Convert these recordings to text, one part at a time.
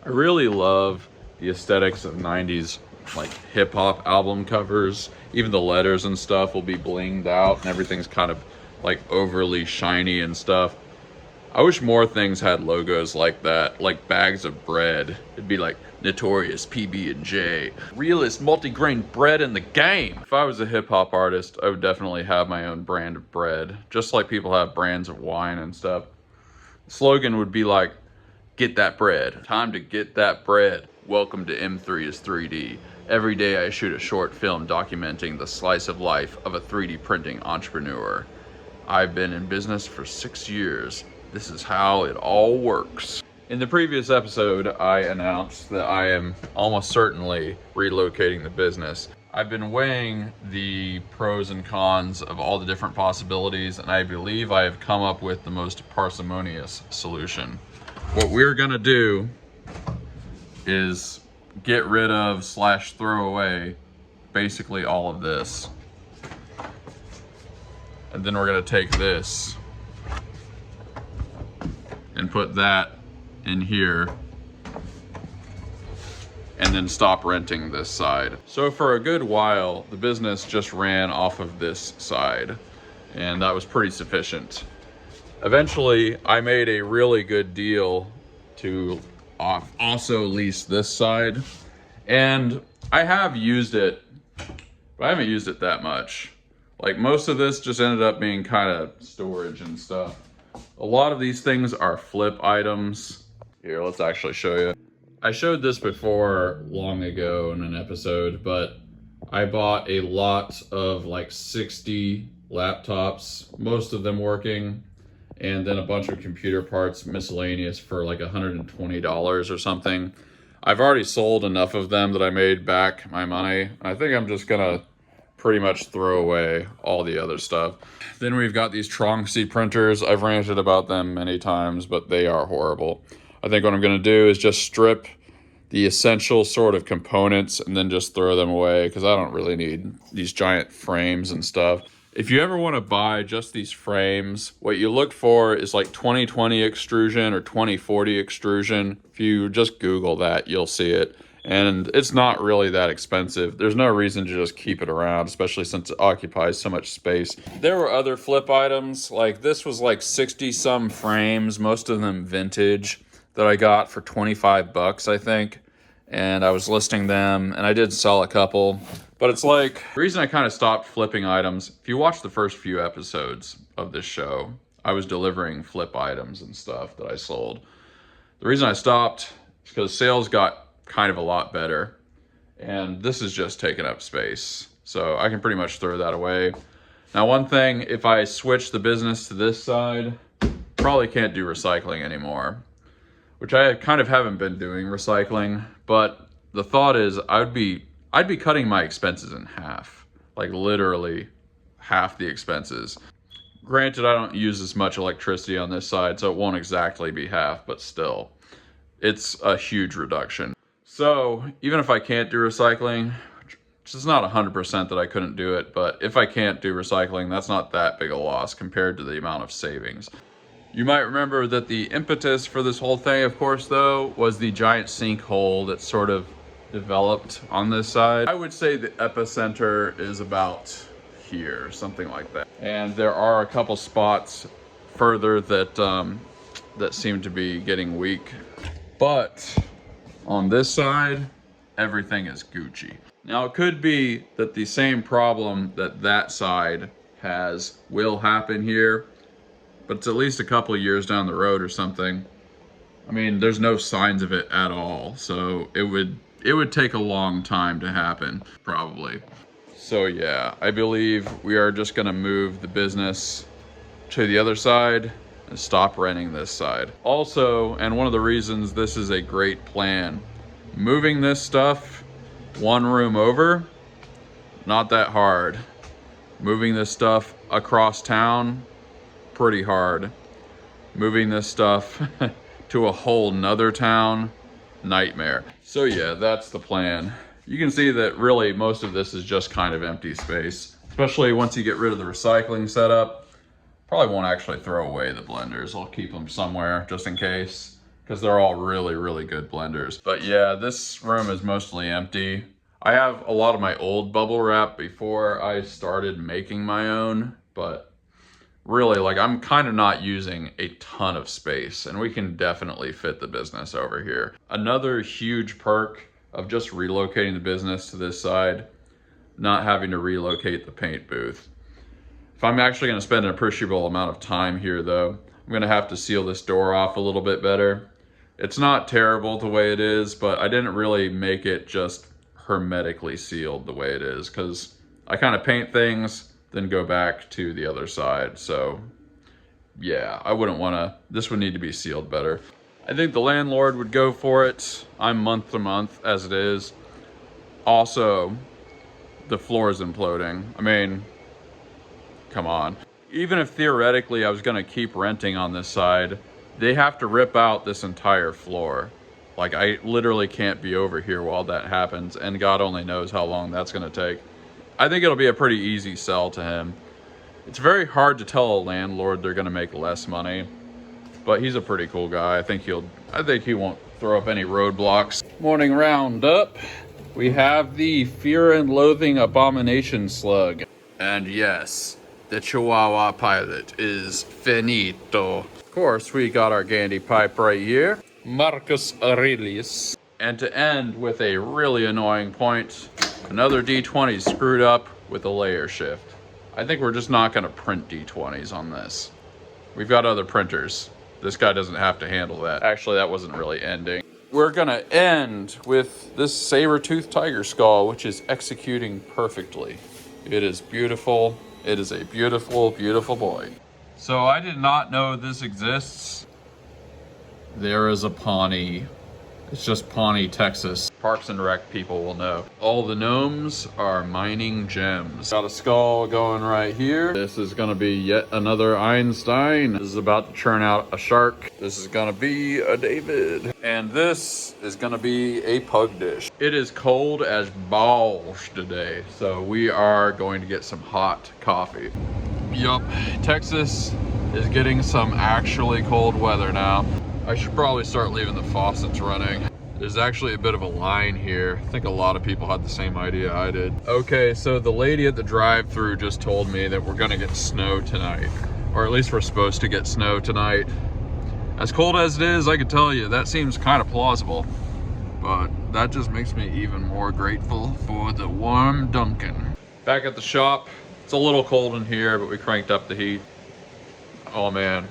I really love the aesthetics of 90s like hip hop album covers. Even the letters and stuff will be blinged out and everything's kind of like overly shiny and stuff. I wish more things had logos like that, like bags of bread. It'd be like Notorious PB&J, realest multigrain bread in the game. If I was a hip hop artist, I would definitely have my own brand of bread, just like people have brands of wine and stuff. The slogan would be like, get that bread. Time to get that bread. Welcome to M3 is 3D. Every day I shoot a short film documenting the slice of life of a 3D printing entrepreneur. I've been in business for 6 years. This is how it all works. In the previous episode, I announced that I am almost certainly relocating the business. I've been weighing the pros and cons of all the different possibilities, and I believe I have come up with the most parsimonious solution. What we're gonna do is get rid of / throw away basically all of this. And then we're gonna take this and put that in here and then stop renting this side. So for a good while, the business just ran off of this side, and that was pretty sufficient. Eventually, I made a really good deal to also lease this side, and I have used it, but I haven't used it that much. Like, most of this just ended up being kind of storage and stuff. A lot of these things are flip items. Here, let's actually show you. I showed this before long ago in an episode, but I bought a lot of like 60 laptops, most of them working, and then a bunch of computer parts, miscellaneous, for like $120 or something. I've already sold enough of them that I made back my money. I think I'm just gonna pretty much throw away all the other stuff. Then we've got these Tronxy printers. I've ranted about them many times, but they are horrible. I think what I'm gonna do is just strip the essential sort of components and then just throw them away, because I don't really need these giant frames and stuff. If you ever want to buy just these frames, what you look for is like 2020 extrusion or 2040 extrusion. If you just Google that, you'll see it. And it's not really that expensive. There's no reason to just keep it around, especially since it occupies so much space. There were other flip items, like this was like 60 some frames, most of them vintage, that I got for 25 bucks, I think. And I was listing them, and I did sell a couple. But it's like, the reason I kind of stopped flipping items, if you watch the first few episodes of this show, I was delivering flip items and stuff that I sold. The reason I stopped is because sales got kind of a lot better, and this is just taking up space. So I can pretty much throw that away. Now, one thing, if I switch the business to this side, probably can't do recycling anymore, which I kind of haven't been doing recycling, but the thought is I'd be cutting my expenses in half, like literally half the expenses. Granted, I don't use as much electricity on this side, so it won't exactly be half, but still, it's a huge reduction. So even if I can't do recycling, which is not 100% that I couldn't do it, but if I can't do recycling, that's not that big a loss compared to the amount of savings. You might remember that the impetus for this whole thing, of course, though, was the giant sinkhole that sort of developed on this side. I would say the epicenter is about here, something like that. And there are a couple spots further that that seem to be getting weak. But on this side, everything is Gucci. Now, it could be that the same problem that that side has will happen here, but it's at least a couple of years down the road or something. I mean, there's no signs of it at all, so it would take a long time to happen, probably. So yeah, I believe we are just gonna move the business to the other side and stop renting this side. Also, and one of the reasons this is a great plan, moving this stuff one room over, not that hard. Moving this stuff across town, pretty hard. Moving this stuff to a whole nother town, nightmare. So yeah, that's the plan. You can see that really most of this is just kind of empty space, especially once you get rid of the recycling setup. Probably won't actually throw away the blenders. I'll keep them somewhere just in case. because they're all really, really good blenders. But yeah, this room is mostly empty. I have a lot of my old bubble wrap before I started making my own, but really, like, I'm kind of not using a ton of space, and we can definitely fit the business over here. Another huge perk of just relocating the business to this side, not having to relocate the paint booth. If I'm actually going to spend an appreciable amount of time here though, I'm going to have to seal this door off a little bit better. It's not terrible the way it is, but I didn't really make it just hermetically sealed the way it is, because I kind of paint things, then go back to the other side. So yeah, I wouldn't want to, this would need to be sealed better. I think the landlord would go for it. I'm month to month as it is. Also, the floor is imploding. I mean, come on. Even if theoretically I was gonna keep renting on this side, they have to rip out this entire floor. Like, I literally can't be over here while that happens, and God only knows how long that's gonna take. I think it'll be a pretty easy sell to him. It's very hard to tell a landlord they're gonna make less money, but he's a pretty cool guy. I think he won't throw up any roadblocks. Morning roundup. We have the Fear and Loathing Abomination Slug. And yes, the Chihuahua pilot is finito. Of course, we got our Gandy pipe right here. Marcus Aurelius. And to end with a really annoying point, another D20 screwed up with a layer shift. I think we're just not gonna print D20s on this. We've got other printers. This guy doesn't have to handle that. Actually, that wasn't really ending. We're gonna end with this saber-toothed tiger skull, which is executing perfectly. It is beautiful. It is a beautiful, beautiful boy. So I did not know this exists. There is a Pawnee. It's just Pawnee, Texas. Parks and Rec people will know. All the gnomes are mining gems. Got a skull going right here. This is gonna be yet another Einstein. This is about to churn out a shark. This is gonna be a David. And this is gonna be a pug dish. It is cold as balls today, so we are going to get some hot coffee. Yup, Texas is getting some actually cold weather now. I should probably start leaving the faucets running. There's actually a bit of a line here. I think a lot of people had the same idea I did. Okay, so the lady at the drive-thru just told me that we're gonna get snow tonight. Or at least we're supposed to get snow tonight. As cold as it is, I can tell you, that seems kind of plausible. But that just makes me even more grateful for the warm Dunkin'. Back at the shop, it's a little cold in here, but we cranked up the heat. Oh man.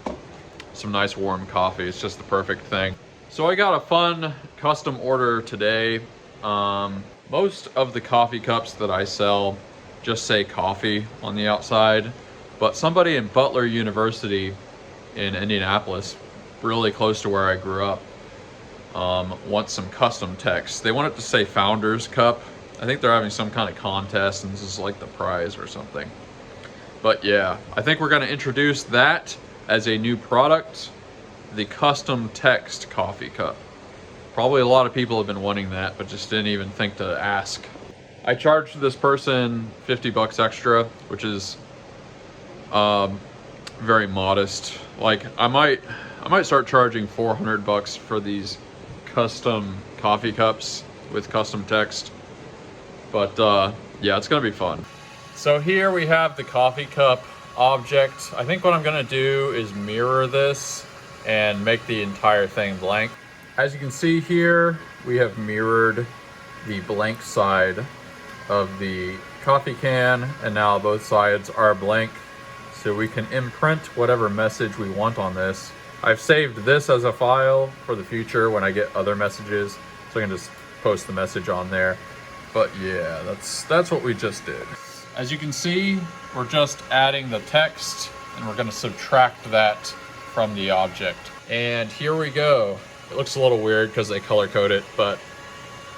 Some nice warm coffee. It's just the perfect thing. So I got a fun custom order today. Most of the coffee cups that I sell just say coffee on the outside, but somebody in Butler University in Indianapolis, really close to where I grew up, wants some custom text. They want it to say Founders Cup. I think they're having some kind of contest and this is like the prize or something. But yeah, I think we're gonna introduce that as a new product, the custom text coffee cup. Probably a lot of people have been wanting that, but just didn't even think to ask. I charged this person 50 bucks extra, which is very modest. Like, I might start charging 400 bucks for these custom coffee cups with custom text. But yeah, it's gonna be fun. So here we have the coffee cup object. I think what I'm gonna do is mirror this and make the entire thing blank. As you can see here, we have mirrored the blank side of the coffee can, and now both sides are blank, so we can imprint whatever message we want on this. I've saved this as a file for the future when I get other messages, so I can just post the message on there. But yeah, that's what we just did. As you can see, we're just adding the text and we're gonna subtract that from the object. And here we go. It looks a little weird because they color code it, but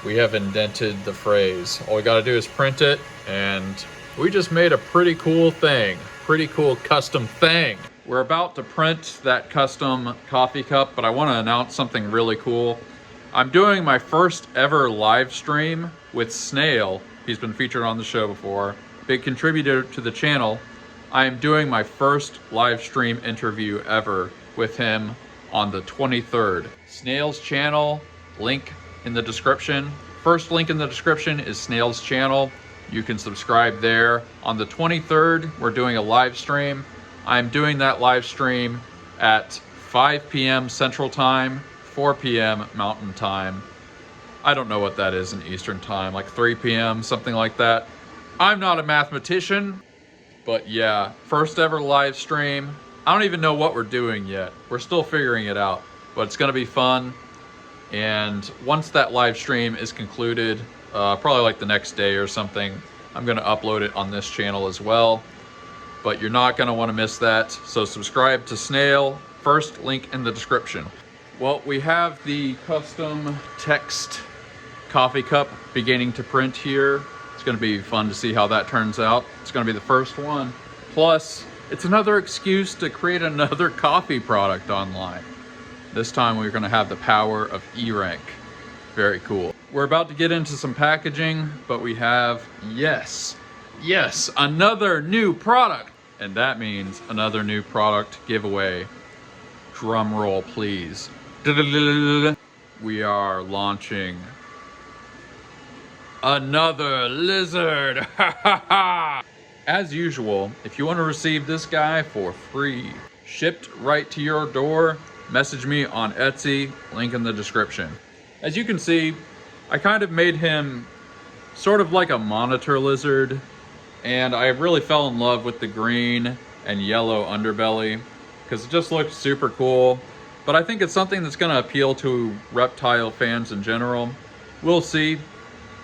we have indented the phrase. All we gotta do is print it and we just made a pretty cool thing. Pretty cool custom thing. We're about to print that custom coffee cup, but I wanna announce something really cool. I'm doing my first ever live stream with Snail. He's been featured on the show before. Big contributor to the channel. I am doing my first live stream interview ever with him on the 23rd. Snail's channel, link in the description. First link in the description is Snail's channel. You can subscribe there. On the 23rd, we're doing a live stream. I'm doing that live stream at 5 p.m. Central Time, 4 p.m. Mountain Time. I don't know what that is in Eastern Time, like 3 p.m., something like that. I'm not a mathematician, but yeah, first ever live stream. I don't even know what we're doing yet. We're still figuring it out, but it's gonna be fun. And once that live stream is concluded, probably like the next day or something, I'm gonna upload it on this channel as well. But you're not gonna wanna miss that. So subscribe to Snail, first link in the description. Well, we have the custom text coffee cup beginning to print here. It's gonna be fun to see how that turns out. It's gonna be the first one. Plus, it's another excuse to create another coffee product online. This time we're gonna have the power of E-Rank. Very cool. We're about to get into some packaging, but we have, yes, another new product. And that means another new product giveaway. Drum roll, please. We are launching another lizard. As usual, if you want to receive this guy for free, shipped right to your door, message me on Etsy, link in the description. As you can see, I kind of made him sort of like a monitor lizard, and I really fell in love with the green and yellow underbelly because it just looked super cool. But I think it's something that's going to appeal to reptile fans in general. We'll see.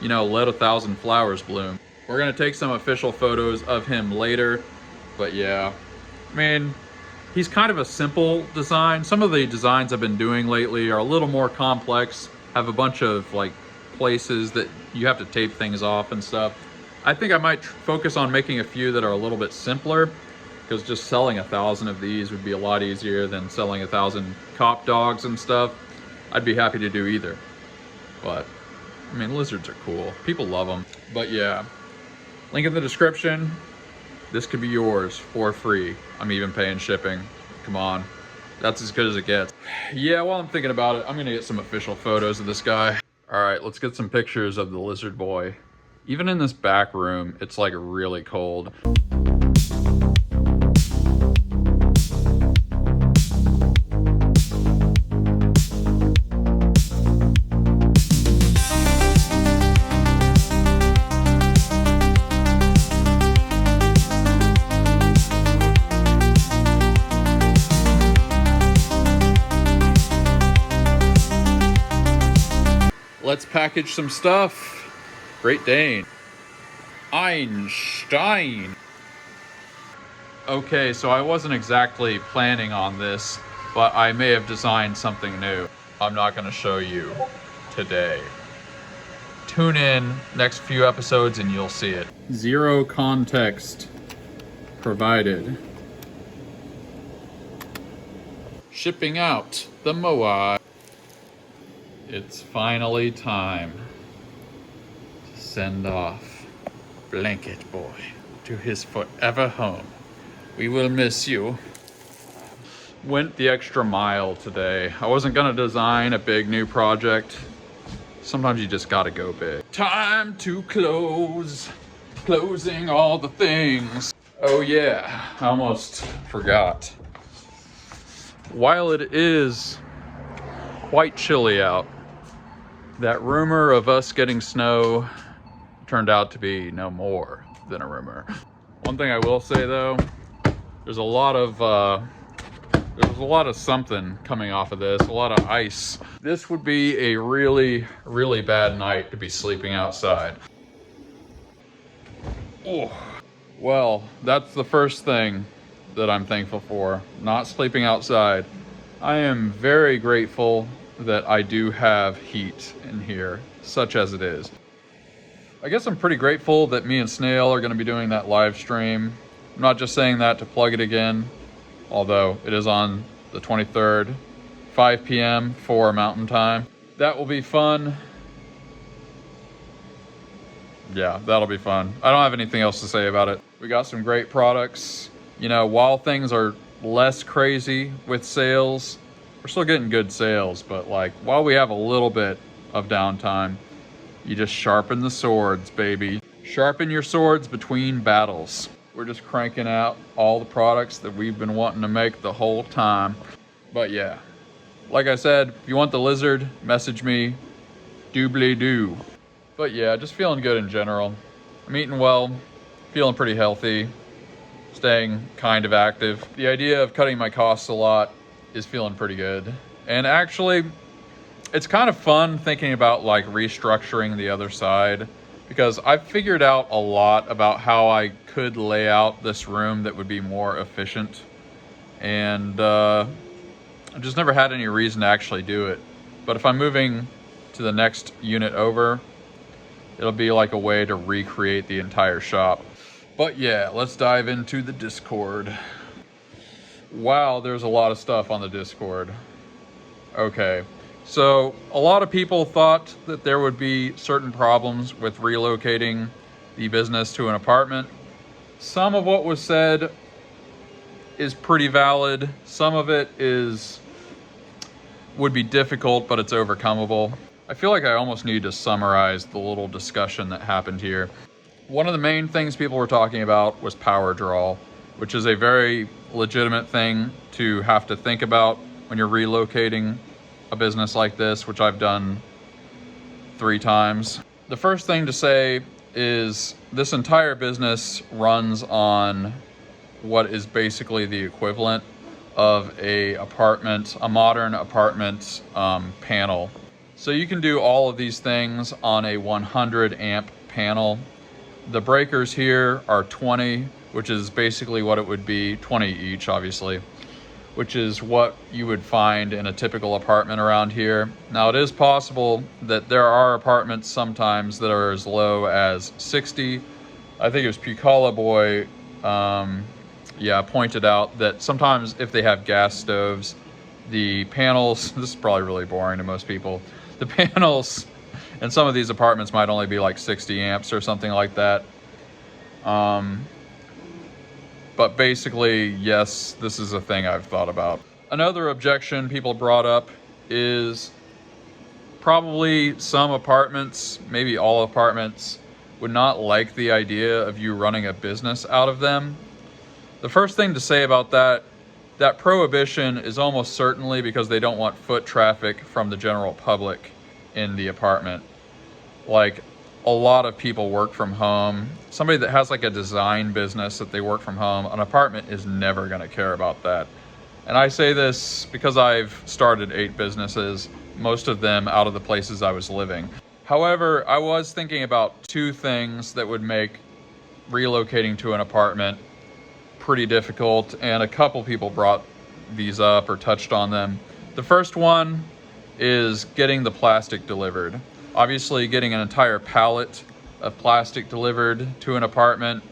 You know, let 1,000 flowers bloom. We're going to take some official photos of him later, but yeah, I mean, he's kind of a simple design. Some of the designs I've been doing lately are a little more complex, have a bunch of like places that you have to tape things off and stuff. I think I might focus on making a few that are a little bit simpler, because just selling 1,000 of these would be a lot easier than selling 1,000 cop dogs and stuff. I'd be happy to do either, but I mean, lizards are cool. People love them. But yeah, link in the description. This could be yours for free. I'm even paying shipping. Come on. That's as good as it gets. Yeah, while I'm thinking about it, I'm gonna get some official photos of this guy. All right, let's get some pictures of the lizard boy. Even in this back room, it's like really cold. Let's package some stuff. Great Dane. Einstein. Okay, so I wasn't exactly planning on this, but I may have designed something new. I'm not gonna show you today. Tune in next few episodes and you'll see it. Zero context provided. Shipping out the Moai. It's finally time to send off Blanket Boy to his forever home. We will miss you. Went the extra mile today. I wasn't gonna design a big new project. Sometimes you just gotta go big. Time to close. Closing all the things. Oh yeah, I almost forgot. While it is quite chilly out, that rumor of us getting snow turned out to be no more than a rumor. One thing I will say though, there's a lot of something coming off of this, a lot of ice. This would be a really, really bad night to be sleeping outside. Oh. Well, that's the first thing that I'm thankful for, not sleeping outside. I am very grateful that I do have heat in here, such as it is. I guess I'm pretty grateful that me and Snail are gonna be doing that live stream. I'm not just saying that to plug it again, although it is on the 23rd, 5 p.m. for Mountain Time. That will be fun. Yeah, that'll be fun. I don't have anything else to say about it. We got some great products. You know, while things are less crazy with sales, we're still getting good sales, but like while we have a little bit of downtime, you just sharpen the swords, baby. Sharpen your swords between battles. We're just cranking out all the products that we've been wanting to make the whole time. But yeah, like I said, if you want the lizard, message me, doobly-doo. But yeah, just feeling good in general. I'm eating well, feeling pretty healthy, staying kind of active. The idea of cutting my costs a lot is feeling pretty good. And actually, it's kind of fun thinking about like restructuring the other side, because I've figured out a lot about how I could lay out this room that would be more efficient. And I've just never had any reason to actually do it. But if I'm moving to the next unit over, it'll be like a way to recreate the entire shop. But yeah, let's dive into the Discord. Wow, there's a lot of stuff on the Discord. Okay, so a lot of people thought that there would be certain problems with relocating the business to an apartment. Some of what was said is pretty valid. Some of it would be difficult, but it's overcomable. I feel like I almost need to summarize the little discussion that happened here. One of the main things people were talking about was power draw, which is a very legitimate thing to have to think about when you're relocating a business like this, which I've done 3 times. The first thing to say is this entire business runs on what is basically the equivalent of a modern apartment panel. So you can do all of these things on a 100 amp panel. The breakers here are 20, which is basically what it would be, 20 each obviously, which is what you would find in a typical apartment around here. Now it is possible that there are apartments sometimes that are as low as 60. I think it was Pucala Boy pointed out that sometimes if they have gas stoves, the panels, this is probably really boring to most people, the panels in some of these apartments might only be like 60 amps or something like that. But basically, yes, this is a thing I've thought about. Another objection people brought up is probably some apartments, maybe all apartments, would not like the idea of you running a business out of them. The first thing to say about that prohibition is almost certainly because they don't want foot traffic from the general public in the apartment. Like, a lot of people work from home. Somebody that has like a design business that they work from home, an apartment is never going to care about that. And I say this because I've started 8 businesses, most of them out of the places I was living. However, I was thinking about 2 things that would make relocating to an apartment pretty difficult, and a couple people brought these up or touched on them. The first one is getting the plastic delivered. Obviously, getting an entire pallet of plastic delivered to an apartment,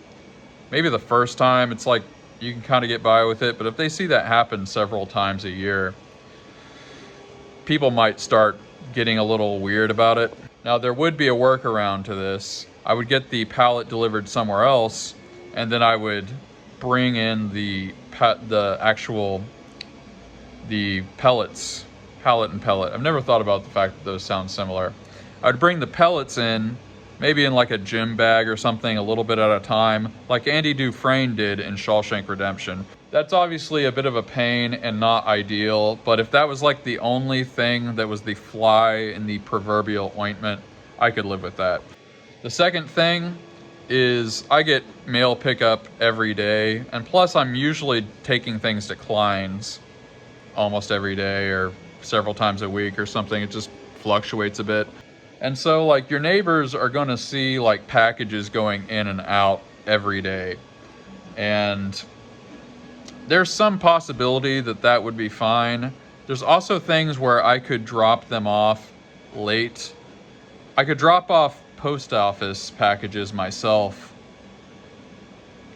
maybe the first time, it's like you can kind of get by with it, but if they see that happen several times a year, people might start getting a little weird about it. Now, there would be a workaround to this. I would get the pallet delivered somewhere else, and then I would bring in the pellets, pallet and pellet. I've never thought about the fact that those sound similar. I'd bring the pellets in, maybe in like a gym bag or something, a little bit at a time, like Andy Dufresne did in Shawshank Redemption. That's obviously a bit of a pain and not ideal, but if that was like the only thing that was the fly in the proverbial ointment, I could live with that. The second thing is I get mail pickup every day, and plus I'm usually taking things to Klein's almost every day or several times a week or something. It just fluctuates a bit. And so like your neighbors are going to see like packages going in and out every day. And there's some possibility that that would be fine. There's also things where I could drop them off late. I could drop off post office packages myself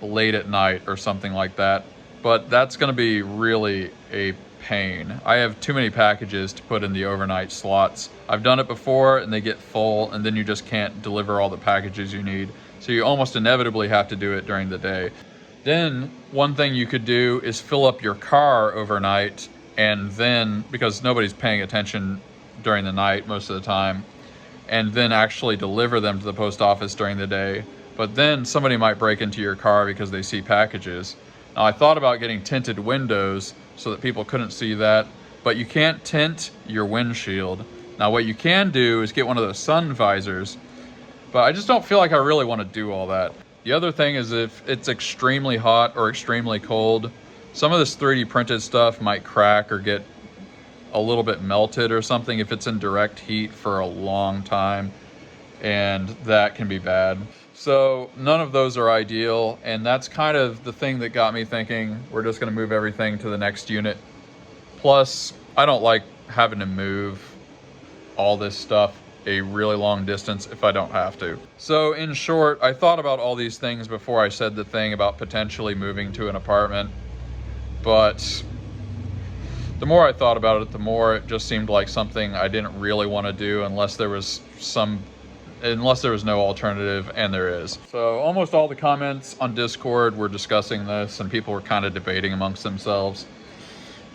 late at night or something like that. But that's going to be really a pain. I have too many packages to put in the overnight slots. I've done it before and they get full, and then you just can't deliver all the packages you need. So you almost inevitably have to do it during the day. Then one thing you could do is fill up your car overnight and then, because nobody's paying attention during the night most of the time, and then actually deliver them to the post office during the day. But then somebody might break into your car because they see packages. Now, I thought about getting tinted windows so that people couldn't see that, but you can't tint your windshield. Now, what you can do is get one of those sun visors, but I just don't feel like I really want to do all that. The other thing is, if it's extremely hot or extremely cold, some of this 3D printed stuff might crack or get a little bit melted or something if it's in direct heat for a long time, and that can be bad. So none of those are ideal, and that's kind of the thing that got me thinking we're just going to move everything to the next unit. Plus, I don't like having to move all this stuff a really long distance if I don't have to. So in short, I thought about all these things before I said the thing about potentially moving to an apartment, but the more I thought about it, the more it just seemed like something I didn't really want to do unless there was no alternative, and there is. So almost all the comments on Discord were discussing this, and people were kind of debating amongst themselves.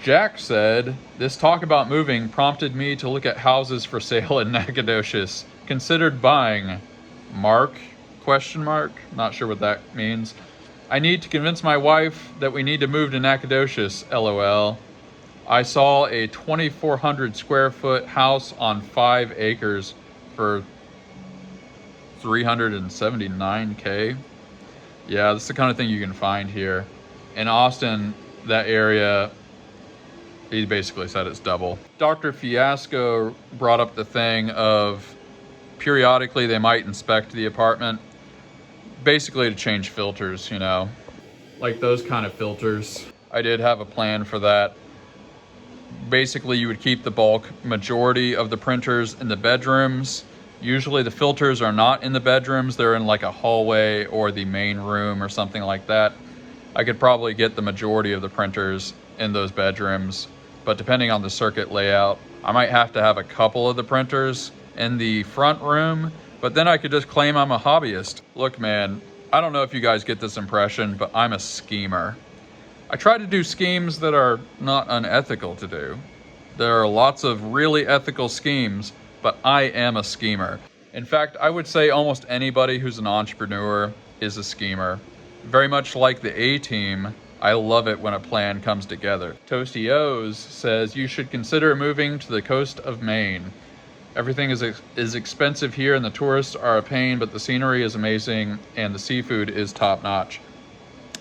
Jack said, "This talk about moving prompted me to look at houses for sale in Nacogdoches. Considered buying. Mark? Question mark? Not sure what that means. I need to convince my wife that we need to move to Nacogdoches, LOL. I saw a 2,400 square foot house on 5 acres for $379K. Yeah, that's the kind of thing you can find here. In Austin, that area, he basically said it's double. Dr. Fiasco brought up the thing of periodically they might inspect the apartment, basically to change filters, you know, like those kind of filters. I did have a plan for that. Basically, you would keep the bulk majority of the printers in the bedrooms. Usually the filters are not in the bedrooms, they're in like a hallway or the main room or something like that. I could probably get the majority of the printers in those bedrooms, but depending on the circuit layout, I might have to have a couple of the printers in the front room, but then I could just claim I'm a hobbyist. Look, man, I don't know if you guys get this impression, but I'm a schemer. I try to do schemes that are not unethical to do. There are lots of really ethical schemes, but I am a schemer. In fact, I would say almost anybody who's an entrepreneur is a schemer. Very much like the A-team, I love it when a plan comes together. Toasty O's says, you should consider moving to the coast of Maine. Everything is expensive here and the tourists are a pain, but the scenery is amazing and the seafood is top notch.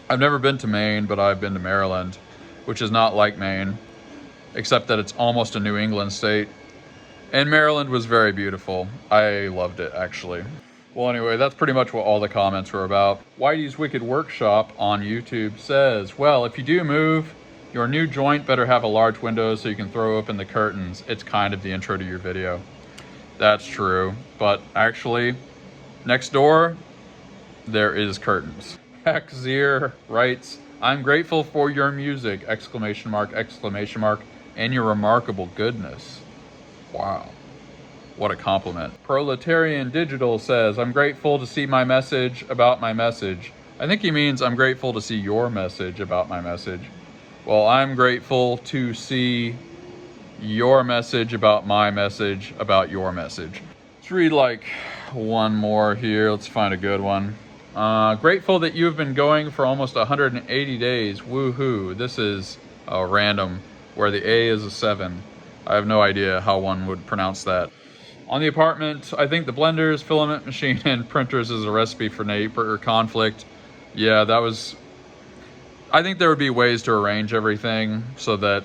I've never been to Maine, but I've been to Maryland, which is not like Maine, except that it's almost a New England state. And Maryland was very beautiful. I loved it, actually. Well, anyway, that's pretty much what all the comments were about. Whitey's Wicked Workshop on YouTube says, well, if you do move, your new joint better have a large window so you can throw open the curtains. It's kind of the intro to your video. That's true, but actually, next door, there is curtains. Hexzier writes, I'm grateful for your music, exclamation mark, and your remarkable goodness. Wow, what a compliment. Proletarian Digital says, I'm grateful to see my message about my message. I think he means I'm grateful to see your message about my message. Well, I'm grateful to see your message about my message about your message. Let's read like one more here. Let's find a good one. Grateful that you have been going for almost 180 days. Woohoo. This is random, where the A is a 7. I have no idea how one would pronounce that. On the apartment, I think the blenders, filament machine, and printers is a recipe for neighbor conflict. Yeah, that was... I think there would be ways to arrange everything so that...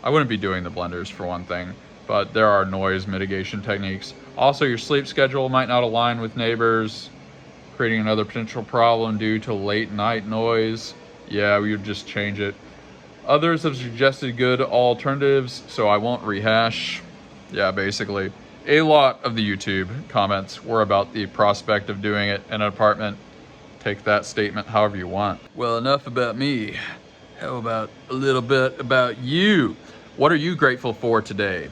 I wouldn't be doing the blenders for one thing, but there are noise mitigation techniques. Also, your sleep schedule might not align with neighbors, creating another potential problem due to late night noise. Yeah, we would just change it. Others have suggested good alternatives, so I won't rehash. Yeah, basically. A lot of the YouTube comments were about the prospect of doing it in an apartment. Take that statement however you want. Well, enough about me. How about a little bit about you? What are you grateful for today?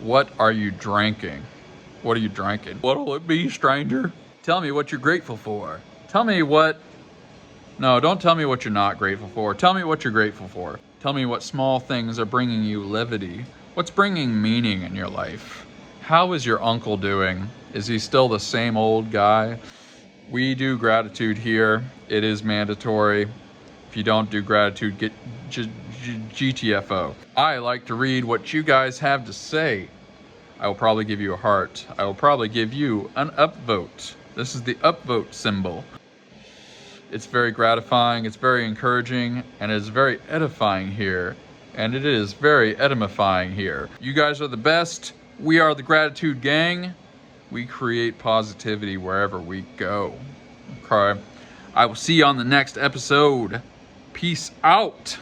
What are you drinking? What are you drinking? What'll it be, stranger? Tell me what you're grateful for. Tell me what... No, don't tell me what you're not grateful for. Tell me what you're grateful for. Tell me what small things are bringing you levity. What's bringing meaning in your life? How is your uncle doing? Is he still the same old guy? We do gratitude here. It is mandatory. If you don't do gratitude, get GTFO. I like to read what you guys have to say. I will probably give you a heart. I will probably give you an upvote. This is the upvote symbol. It's very gratifying, it's very encouraging, and it's very edifying here. And it is very edifying here. You guys are the best. We are the Gratitude Gang. We create positivity wherever we go. Okay. I will see you on the next episode. Peace out.